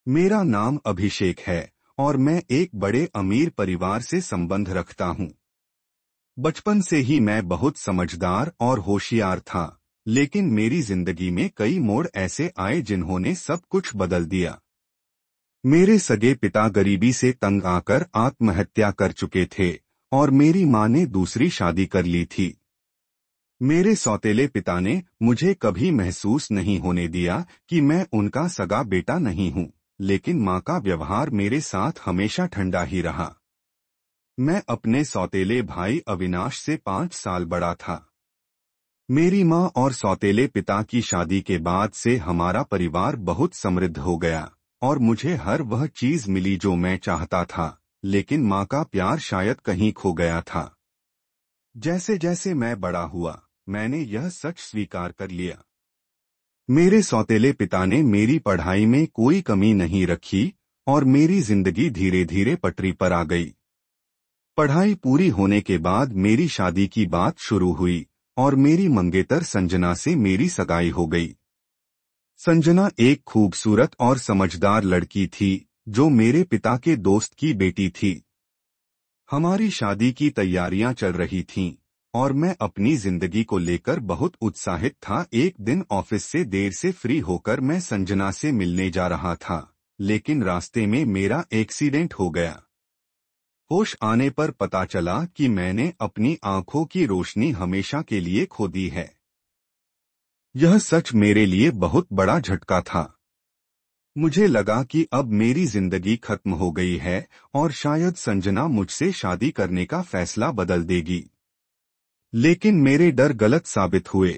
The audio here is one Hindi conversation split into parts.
मेरा नाम अभिषेक है और मैं एक बड़े अमीर परिवार से संबंध रखता हूँ। बचपन से ही मैं बहुत समझदार और होशियार था, लेकिन मेरी जिंदगी में कई मोड़ ऐसे आए जिन्होंने सब कुछ बदल दिया। मेरे सगे पिता गरीबी से तंग आकर आत्महत्या कर चुके थे और मेरी माँ ने दूसरी शादी कर ली थी। मेरे सौतेले पिता ने मुझे कभी महसूस नहीं होने दिया कि मैं उनका सगा बेटा नहीं हूँ, लेकिन माँ का व्यवहार मेरे साथ हमेशा ठंडा ही रहा। मैं अपने सौतेले भाई अविनाश से 5 साल बड़ा था। मेरी माँ और सौतेले पिता की शादी के बाद से हमारा परिवार बहुत समृद्ध हो गया और मुझे हर वह चीज मिली जो मैं चाहता था, लेकिन माँ का प्यार शायद कहीं खो गया था। जैसे जैसे मैं बड़ा हुआ, मैंने यह सच स्वीकार कर लिया। मेरे सौतेले पिता ने मेरी पढ़ाई में कोई कमी नहीं रखी और मेरी जिंदगी धीरे धीरे पटरी पर आ गई। पढ़ाई पूरी होने के बाद मेरी शादी की बात शुरू हुई और मेरी मंगेतर संजना से मेरी सगाई हो गई। संजना एक खूबसूरत और समझदार लड़की थी जो मेरे पिता के दोस्त की बेटी थी। हमारी शादी की तैयारियां चल रही थीं और मैं अपनी जिंदगी को लेकर बहुत उत्साहित था। एक दिन ऑफिस से देर से फ्री होकर मैं संजना से मिलने जा रहा था, लेकिन रास्ते में मेरा एक्सीडेंट हो गया। होश आने पर पता चला कि मैंने अपनी आंखों की रोशनी हमेशा के लिए खो दी है। यह सच मेरे लिए बहुत बड़ा झटका था। मुझे लगा कि अब मेरी जिंदगी खत्म हो गई है और शायद संजना मुझसे शादी करने का फैसला बदल देगी। लेकिन मेरे डर गलत साबित हुए।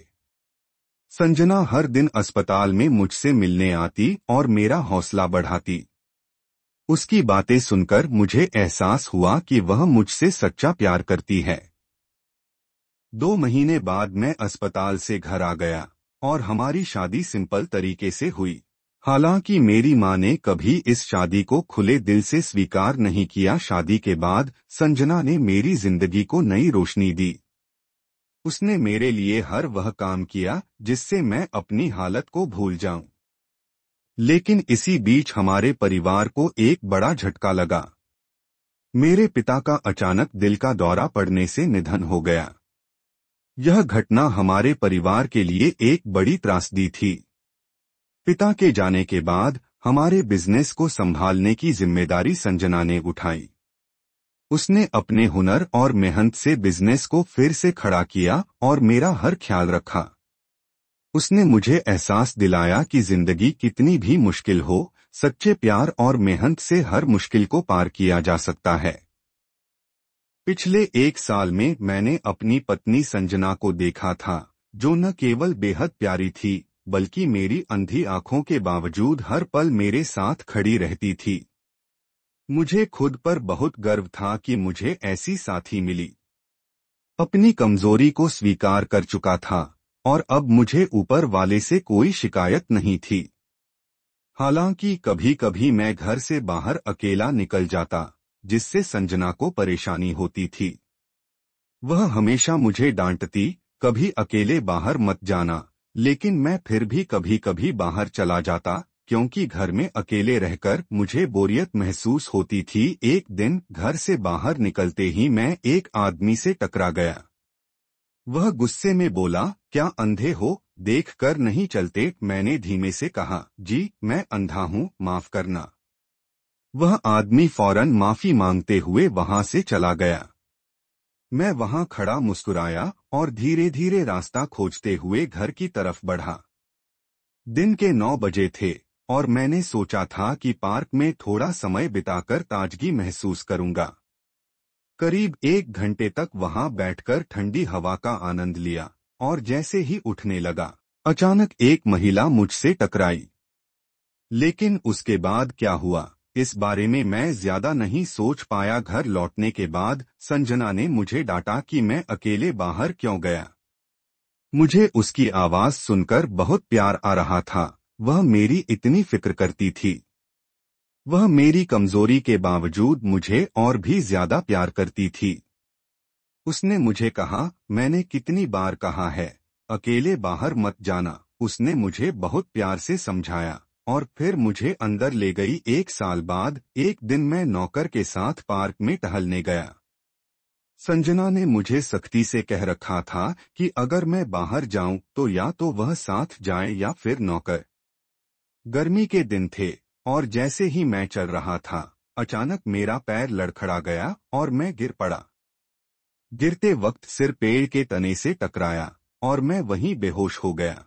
संजना हर दिन अस्पताल में मुझसे मिलने आती और मेरा हौसला बढ़ाती। उसकी बातें सुनकर मुझे एहसास हुआ कि वह मुझसे सच्चा प्यार करती है। 2 महीने बाद मैं अस्पताल से घर आ गया और हमारी शादी सिंपल तरीके से हुई। हालांकि मेरी माँ ने कभी इस शादी को खुले दिल से स्वीकार नहीं किया। शादी के बाद संजना ने मेरी जिंदगी को नई रोशनी दी। उसने मेरे लिए हर वह काम किया जिससे मैं अपनी हालत को भूल जाऊं। लेकिन इसी बीच हमारे परिवार को एक बड़ा झटका लगा। मेरे पिता का अचानक दिल का दौरा पड़ने से निधन हो गया। यह घटना हमारे परिवार के लिए एक बड़ी त्रासदी थी। पिता के जाने के बाद हमारे बिजनेस को संभालने की जिम्मेदारी संजना ने उठाई। उसने अपने हुनर और मेहनत से बिजनेस को फिर से खड़ा किया और मेरा हर ख्याल रखा। उसने मुझे एहसास दिलाया कि जिंदगी कितनी भी मुश्किल हो, सच्चे प्यार और मेहनत से हर मुश्किल को पार किया जा सकता है। पिछले 1 साल में मैंने अपनी पत्नी संजना को देखा था, जो न केवल बेहद प्यारी थी, बल्कि मेरी अंधी आंखों के बावजूद हर पल मेरे साथ खड़ी रहती थी। मुझे खुद पर बहुत गर्व था कि मुझे ऐसी साथी मिली। अपनी कमजोरी को स्वीकार कर चुका था और अब मुझे ऊपर वाले से कोई शिकायत नहीं थी। हालांकि कभी कभी मैं घर से बाहर अकेला निकल जाता, जिससे संजना को परेशानी होती थी। वह हमेशा मुझे डांटती, कभी अकेले बाहर मत जाना, लेकिन मैं फिर भी कभी कभी बाहर चला जाता, क्योंकि घर में अकेले रहकर मुझे बोरियत महसूस होती थी। एक दिन घर से बाहर निकलते ही मैं एक आदमी से टकरा गया। वह गुस्से में बोला, क्या अंधे हो, देख कर नहीं चलते? मैंने धीमे से कहा, जी मैं अंधा हूँ, माफ करना। वह आदमी फौरन माफी मांगते हुए वहां से चला गया। मैं वहां खड़ा मुस्कुराया और धीरे धीरे रास्ता खोजते हुए घर की तरफ बढ़ा। दिन के 9 बजे थे और मैंने सोचा था कि पार्क में थोड़ा समय बिताकर ताजगी महसूस करूंगा। करीब 1 घंटे तक वहां बैठकर ठंडी हवा का आनंद लिया और जैसे ही उठने लगा, अचानक एक महिला मुझसे टकराई। लेकिन उसके बाद क्या हुआ, इस बारे में मैं ज्यादा नहीं सोच पाया। घर लौटने के बाद संजना ने मुझे डांटा कि मैं अकेले बाहर क्यों गया। मुझे उसकी आवाज सुनकर बहुत प्यार आ रहा था। वह मेरी इतनी फिक्र करती थी। वह मेरी कमजोरी के बावजूद मुझे और भी ज्यादा प्यार करती थी। उसने मुझे कहा, मैंने कितनी बार कहा है, अकेले बाहर मत जाना। उसने मुझे बहुत प्यार से समझाया, और फिर मुझे अंदर ले गई। 1 साल बाद एक दिन मैं नौकर के साथ पार्क में टहलने गया। संजना ने मुझे सख्ती से कह रखा था कि अगर मैं बाहर जाऊं तो या तो वह साथ जाए या फिर नौकर। गर्मी के दिन थे और जैसे ही मैं चल रहा था, अचानक मेरा पैर लड़खड़ा गया और मैं गिर पड़ा। गिरते वक्त सिर पेड़ के तने से टकराया और मैं वहीं बेहोश हो गया।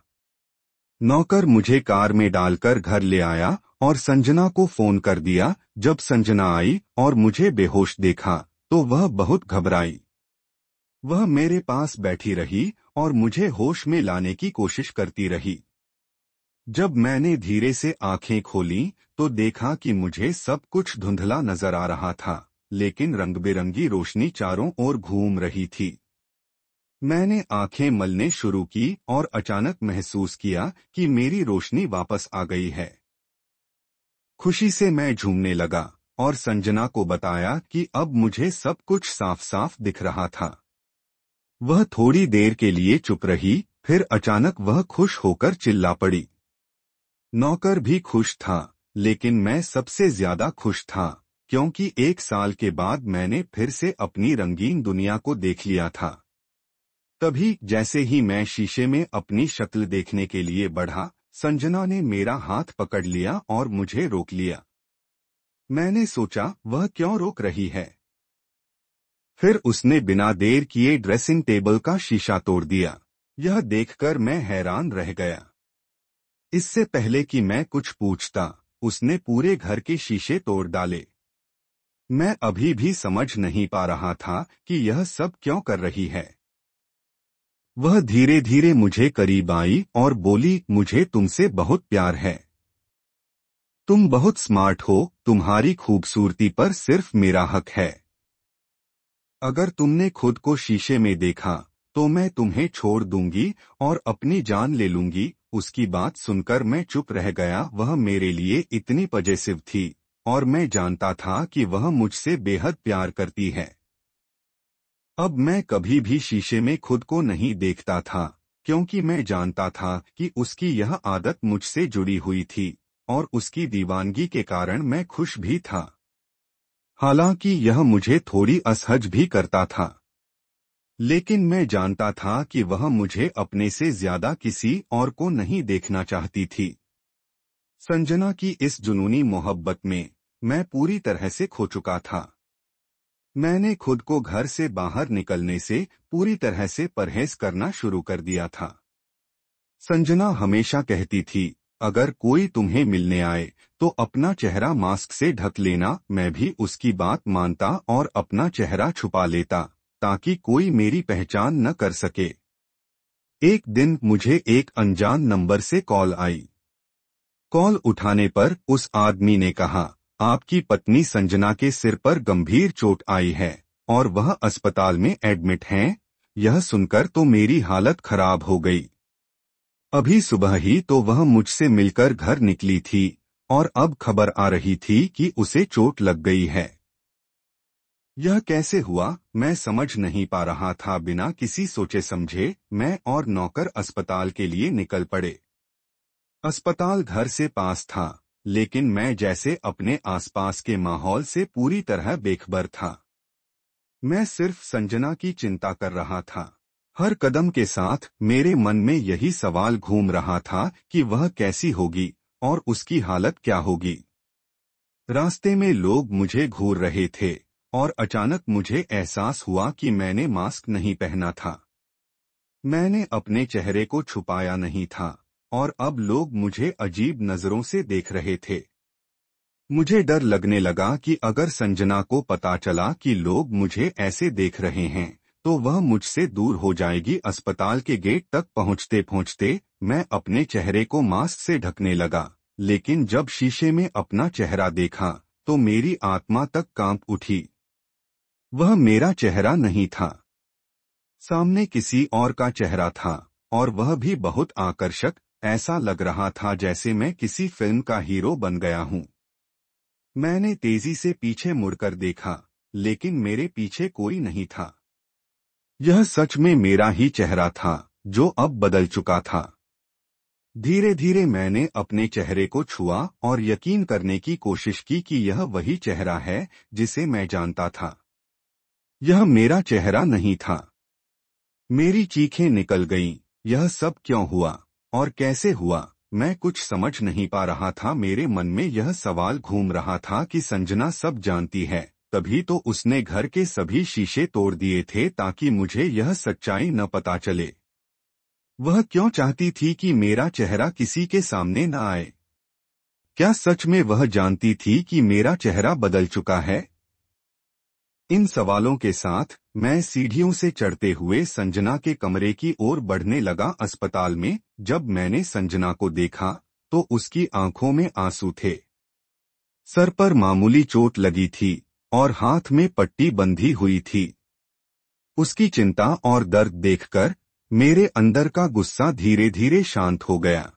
नौकर मुझे कार में डालकर घर ले आया और संजना को फोन कर दिया। जब संजना आई और मुझे बेहोश देखा तो वह बहुत घबराई। वह मेरे पास बैठी रही और मुझे होश में लाने की कोशिश करती रही। जब मैंने धीरे से आंखें खोलीं तो देखा कि मुझे सब कुछ धुंधला नजर आ रहा था, लेकिन रंग-बिरंगी रोशनी चारों ओर घूम रही थी। मैंने आंखें मलने शुरू की और अचानक महसूस किया कि मेरी रोशनी वापस आ गई है। खुशी से मैं झूमने लगा और संजना को बताया कि अब मुझे सब कुछ साफ साफ दिख रहा था। वह थोड़ी देर के लिए चुप रही, फिर अचानक वह खुश होकर चिल्ला पड़ी। नौकर भी खुश था, लेकिन मैं सबसे ज्यादा खुश था, क्योंकि 1 साल के बाद मैंने फिर से अपनी रंगीन दुनिया को देख लिया था। तभी जैसे ही मैं शीशे में अपनी शक्ल देखने के लिए बढ़ा, संजना ने मेरा हाथ पकड़ लिया और मुझे रोक लिया। मैंने सोचा वह क्यों रोक रही है। फिर उसने बिना देर किए ड्रेसिंग टेबल का शीशा तोड़ दिया। यह देखकर मैं हैरान रह गया। इससे पहले कि मैं कुछ पूछता, उसने पूरे घर के शीशे तोड़ डाले। मैं अभी भी समझ नहीं पा रहा था कि यह सब क्यों कर रही है। वह धीरे धीरे मुझे करीब आई और बोली, मुझे तुमसे बहुत प्यार है। तुम बहुत स्मार्ट हो, तुम्हारी खूबसूरती पर सिर्फ मेरा हक है। अगर तुमने खुद को शीशे में देखा तो मैं तुम्हें छोड़ दूंगी और अपनी जान ले लूंगी। उसकी बात सुनकर मैं चुप रह गया। वह मेरे लिए इतनी पॉजिटिव थी और मैं जानता था कि वह मुझसे बेहद प्यार करती है। अब मैं कभी भी शीशे में खुद को नहीं देखता था, क्योंकि मैं जानता था कि उसकी यह आदत मुझसे जुड़ी हुई थी और उसकी दीवानगी के कारण मैं खुश भी था। हालांकि यह मुझे थोड़ी असहज भी करता था, लेकिन मैं जानता था कि वह मुझे अपने से ज्यादा किसी और को नहीं देखना चाहती थी। संजना की इस जुनूनी मोहब्बत में मैं पूरी तरह से खो चुका था। मैंने खुद को घर से बाहर निकलने से पूरी तरह से परहेज करना शुरू कर दिया था। संजना हमेशा कहती थी, अगर कोई तुम्हें मिलने आए तो अपना चेहरा मास्क से ढक लेना। मैं भी उसकी बात मानता और अपना चेहरा छुपा लेता ताकि कोई मेरी पहचान न कर सके। एक दिन मुझे एक अनजान नंबर से कॉल आई। कॉल उठाने पर उस आदमी ने कहा, आपकी पत्नी संजना के सिर पर गंभीर चोट आई है और वह अस्पताल में एडमिट हैं। यह सुनकर तो मेरी हालत खराब हो गई। अभी सुबह ही तो वह मुझसे मिलकर घर निकली थी और अब खबर आ रही थी कि उसे चोट लग गई है। यह कैसे हुआ मैं समझ नहीं पा रहा था। बिना किसी सोचे समझे मैं और नौकर अस्पताल के लिए निकल पड़े। अस्पताल घर से पास था, लेकिन मैं जैसे अपने आसपास के माहौल से पूरी तरह बेखबर था। मैं सिर्फ संजना की चिंता कर रहा था। हर कदम के साथ मेरे मन में यही सवाल घूम रहा था कि वह कैसी होगी और उसकी हालत क्या होगी। रास्ते में लोग मुझे घूर रहे थे और अचानक मुझे एहसास हुआ कि मैंने मास्क नहीं पहना था। मैंने अपने चेहरे को छुपाया नहीं था और अब लोग मुझे अजीब नजरों से देख रहे थे। मुझे डर लगने लगा कि अगर संजना को पता चला कि लोग मुझे ऐसे देख रहे हैं तो वह मुझसे दूर हो जाएगी। अस्पताल के गेट तक पहुंचते पहुंचते मैं अपने चेहरे को मास्क से ढकने लगा, लेकिन जब शीशे में अपना चेहरा देखा तो मेरी आत्मा तक कांप उठी। वह मेरा चेहरा नहीं था, सामने किसी और का चेहरा था और वह भी बहुत आकर्षक। ऐसा लग रहा था जैसे मैं किसी फिल्म का हीरो बन गया हूं। मैंने तेजी से पीछे मुड़कर देखा, लेकिन मेरे पीछे कोई नहीं था। यह सच में मेरा ही चेहरा था जो अब बदल चुका था। धीरे धीरे मैंने अपने चेहरे को छुआ और यकीन करने की कोशिश की कि यह वही चेहरा है जिसे मैं जानता था। यह मेरा चेहरा नहीं था। मेरी चीखें निकल गईं। यह सब क्यों हुआ और कैसे हुआ, मैं कुछ समझ नहीं पा रहा था। मेरे मन में यह सवाल घूम रहा था कि संजना सब जानती है, तभी तो उसने घर के सभी शीशे तोड़ दिए थे ताकि मुझे यह सच्चाई न पता चले। वह क्यों चाहती थी कि मेरा चेहरा किसी के सामने न आए? क्या सच में वह जानती थी कि मेरा चेहरा बदल चुका है? इन सवालों के साथ मैं सीढ़ियों से चढ़ते हुए संजना के कमरे की ओर बढ़ने लगा। अस्पताल में जब मैंने संजना को देखा तो उसकी आंखों में आंसू थे। सर पर मामूली चोट लगी थी और हाथ में पट्टी बंधी हुई थी। उसकी चिंता और दर्द देखकर मेरे अंदर का गुस्सा धीरे धीरे शांत हो गया।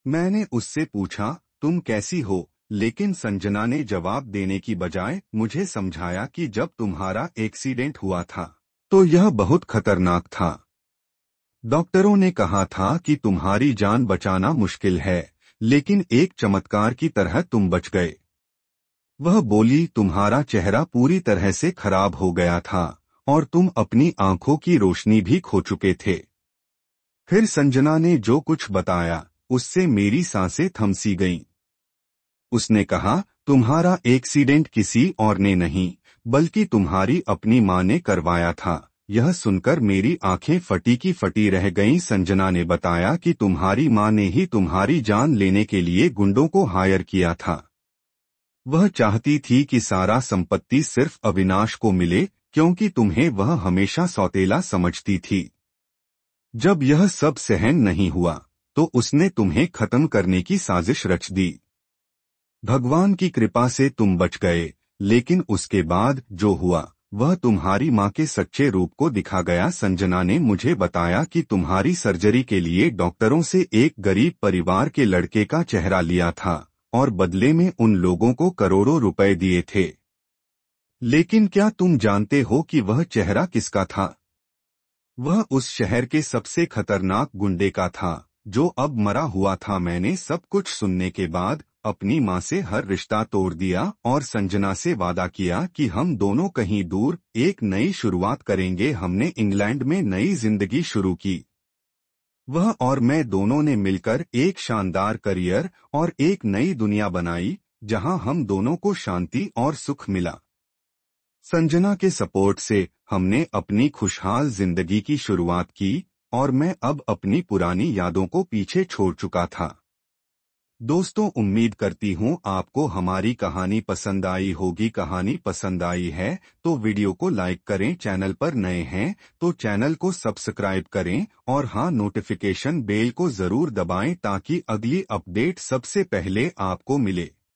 मैंने उससे पूछा, तुम कैसी हो? लेकिन संजना ने जवाब देने की बजाय मुझे समझाया कि जब तुम्हारा एक्सीडेंट हुआ था तो यह बहुत खतरनाक था। डॉक्टरों ने कहा था कि तुम्हारी जान बचाना मुश्किल है, लेकिन एक चमत्कार की तरह तुम बच गए। वह बोली, तुम्हारा चेहरा पूरी तरह से खराब हो गया था और तुम अपनी आंखों की रोशनी भी खो चुके थे। फिर संजना ने जो कुछ बताया उससे मेरी सांसें थम सी गईं। उसने कहा, तुम्हारा एक्सीडेंट किसी और ने नहीं बल्कि तुम्हारी अपनी माँ ने करवाया था। यह सुनकर मेरी आंखें फटी की फटी रह गईं। संजना ने बताया कि तुम्हारी माँ ने ही तुम्हारी जान लेने के लिए गुंडों को हायर किया था। वह चाहती थी कि सारा संपत्ति सिर्फ अविनाश को मिले क्योंकि तुम्हें वह हमेशा सौतेला समझती थी। जब यह सब सहन नहीं हुआ तो उसने तुम्हें खत्म करने की साजिश रच दी। भगवान की कृपा से तुम बच गए, लेकिन उसके बाद जो हुआ वह तुम्हारी माँ के सच्चे रूप को दिखा गया। संजना ने मुझे बताया कि तुम्हारी सर्जरी के लिए डॉक्टरों से एक गरीब परिवार के लड़के का चेहरा लिया था और बदले में उन लोगों को करोड़ों रुपए दिए थे। लेकिन क्या तुम जानते हो कि वह चेहरा किसका था? वह उस शहर के सबसे खतरनाक गुंडे का था जो अब मरा हुआ था। मैंने सब कुछ सुनने के बाद अपनी माँ से हर रिश्ता तोड़ दिया और संजना से वादा किया कि हम दोनों कहीं दूर एक नई शुरुआत करेंगे। हमने इंग्लैंड में नई जिंदगी शुरू की। वह और मैं दोनों ने मिलकर एक शानदार करियर और एक नई दुनिया बनाई जहां हम दोनों को शांति और सुख मिला। संजना के सपोर्ट से हमने अपनी खुशहाल जिंदगी की शुरुआत की और मैं अब अपनी पुरानी यादों को पीछे छोड़ चुका था। दोस्तों, उम्मीद करती हूँ आपको हमारी कहानी पसंद आई होगी। कहानी पसंद आई है तो वीडियो को लाइक करें, चैनल पर नए हैं तो चैनल को सब्सक्राइब करें और हाँ, नोटिफिकेशन बेल को जरूर दबाएं ताकि अगली अपडेट सबसे पहले आपको मिले।